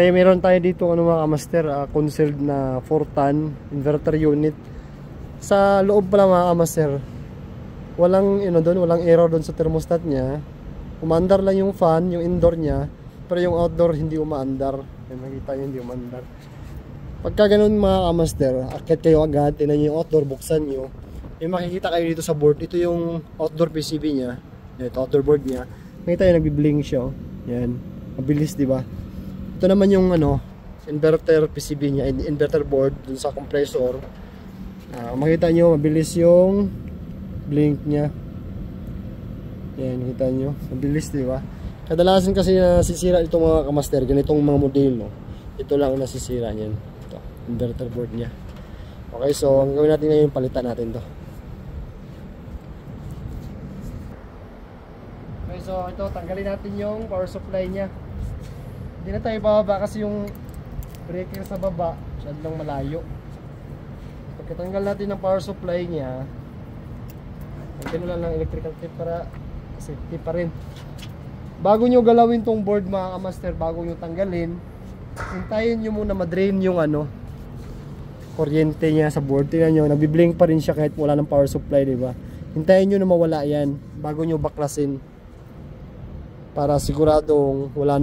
Meron tayo dito mga kamaster, concealed na 4-ton inverter unit. Sa loob pala mga kamaster, walang walang error doon sa thermostat niya. Umaandar lang yung fan, yung indoor niya, pero yung outdoor hindi umaandar. Makita niyo hindi umaandar. Pagka ganun mga kamaster, akit kayo agad, tingnan niyo yung outdoor, buksan niyo. Yung makikita kayo dito sa board, ito yung outdoor PCB niya. Ito outdoor board niya. Makita niyo nagbi-blink siya. Yan. Mabilis, di ba? Ito naman yung inverter PCB niya, inverter board dun sa compressor. Makita nyo, mabilis yung blink niya. Yan, kita nyo, mabilis, di ba? Kadalasan kasi nasisira itong mga kamaster, ganitong mga modelo. Ito lang ang nasisira niyan. Ito, inverter board niya. Okay, so ang gawin natin ngayon, palitan natin to. Okay, so ito, tanggalin natin yung power supply niya. Hindi na tayo bababa kasi yung breaker sa baba masyadong malayo. Pagkatanggal natin ng power supply niya, tanggalin lang ng electrical tape para safety pa rin. Bago nyo galawin tong board mga kamaster, bago nyo tanggalin, hintayin nyo muna ma-drain yung kuryente niya sa board. Tingnan nyo, nagbi-blink pa rin siya kahit wala ng power supply, diba? Hintayin nyo na mawala yan bago nyo baklasin, para siguradong wala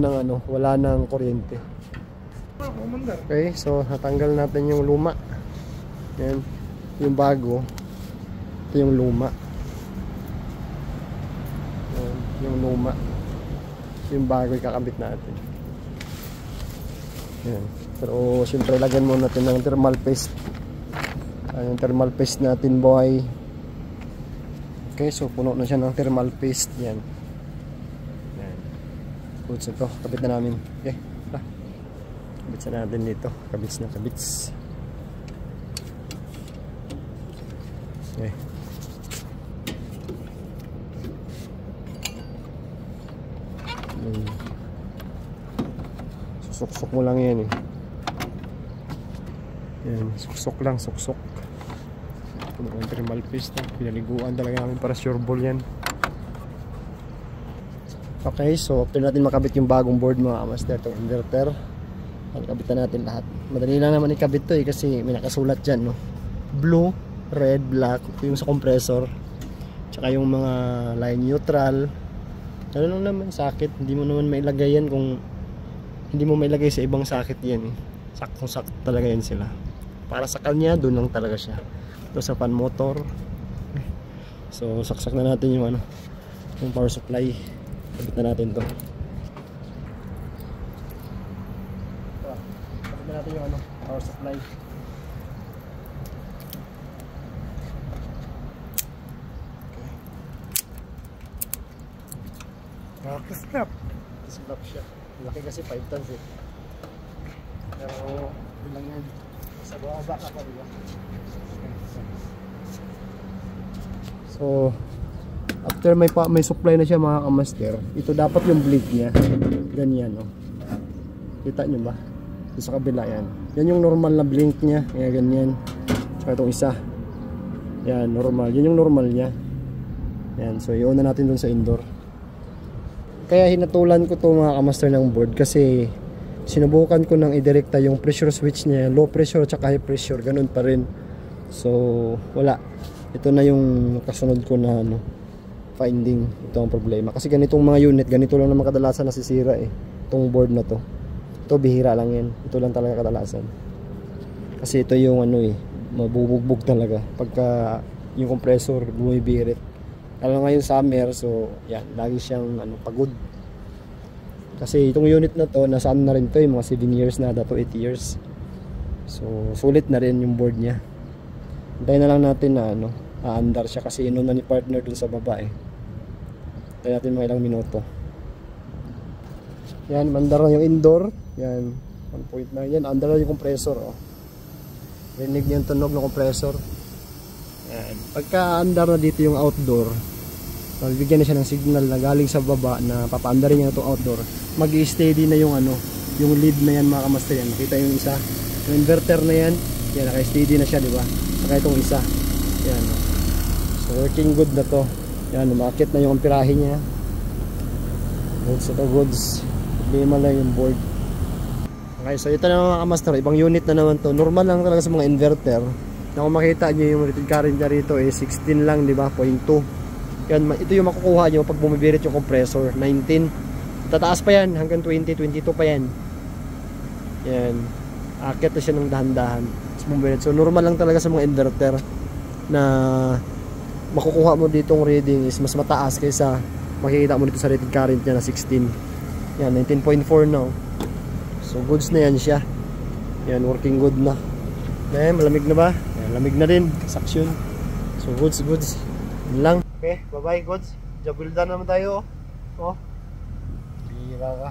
nang kuryente. Okay, so natanggal natin yung luma. Yan, yung bago. Ito yung luma. Yan, yung luma. Yung bago ikakabit natin. Yan. Pero siyempre lagyan muna natin ng thermal paste. Yung thermal paste natin, boy. Okay, so puno na siya ng thermal paste. Yan. So ito, kabit na namin. Okay, kabit na natin dito. Kabits na kabits. Okay. Suksok mo lang yan eh. Yan, suksok lang, suksok. Puno ng thermal paste. Pinaliguan talaga namin para sure ball yan. Okay, so after natin makabit yung bagong board mga kamaster, itong inverter, kabitan natin lahat. Madali lang naman ikabit to kasi may nakasulat dyan, no? Blue, red, black, ito yung sa compressor, tsaka yung mga line neutral. Ano lang naman, socket, hindi mo naman mailagay yan kung hindi mo mailagay sa ibang socket yan eh. Saktong-sakto talaga yan sila. Para sa kanya, doon lang talaga siya. Ito sa fan motor. So saksak na natin yung yung power supply. Kabit na natin to. Kabit na natin yung power supply. Snap. Snap siya. Laki kasi 5 tons eh. Pero bilang yan. Sa baba ka pa, diba? So after may supply na siya mga kamaster, ito dapat yung blink niya. Ganyan, no? Kita nyo ba? Ito sa kabila yan. Yan yung normal na blink niya. Kaya ganyan. Saka itong isa. Yan, normal. Yan yung normal niya. Yan, so i-on na natin dun sa indoor. Kaya hinatulan ko to mga kamaster ng board kasi sinubukan ko nang i-directa yung pressure switch niya. Low pressure at high pressure. Ganun pa rin. So, wala. Ito na yung kasunod ko na finding. Ito ang problema kasi ganitong mga unit, ganito lang naman kadalasan nasisira eh, itong board na to. Ito bihira lang yan, ito lang talaga kadalasan kasi ito yung mabubugbog talaga pagka yung compressor bumibirit. Lalo ngayon summer, so yan, lagi siyang pagod kasi itong unit na to nasa na rin to mga 7 years na to 8 years. So sulit na rin yung board niya. Hintayin na lang natin na aandar siya kasi inon na ni partner dun sa baba eh. Tayo natin mga ilang minuto. Yan, mandar na yung indoor. Yan, 1.9. Yan, andar na yung compressor. Oh. Rinig niyo yung tunog ng compressor. Yan. Pagka andar na dito yung outdoor, bigyan na siya ng signal na galing sa baba na papaandarin niya itong outdoor. Mag-i-steady na yung yung lead na yan mga kamaster. Yan, makita yung isa. Yung inverter na yan, yan, naka-steady na siya, diba? Saka itong isa. Yan. So, working good na to. Yan, umakit na yung amperahe niya. Goods ito, goods. Problema lang yung board. Okay, so ito na mga kamaster, ibang unit na naman to. Normal lang talaga sa mga inverter. Na kung makita nyo yung rated current niya rito 16 lang, di ba? 0.2. Yan, ito yung makukuha nyo pag bumibirit yung compressor. 19. Tataas pa yan hanggang 20, 22 pa yan. Yan. Akit na siya ng dahan-dahan. So normal lang talaga sa mga inverter na makukuha mo ditong reading is mas mataas kaysa makikita mo dito sa rated current niya na 16. Yan, 19.4 na. So goods na yan siya. Yan, working good na. Yan, malamig na ba? Yan, lamig na rin. Suction. So goods. Yan lang. Okay, bye bye goods. Job well done naman tayo. Oh. Bira ka.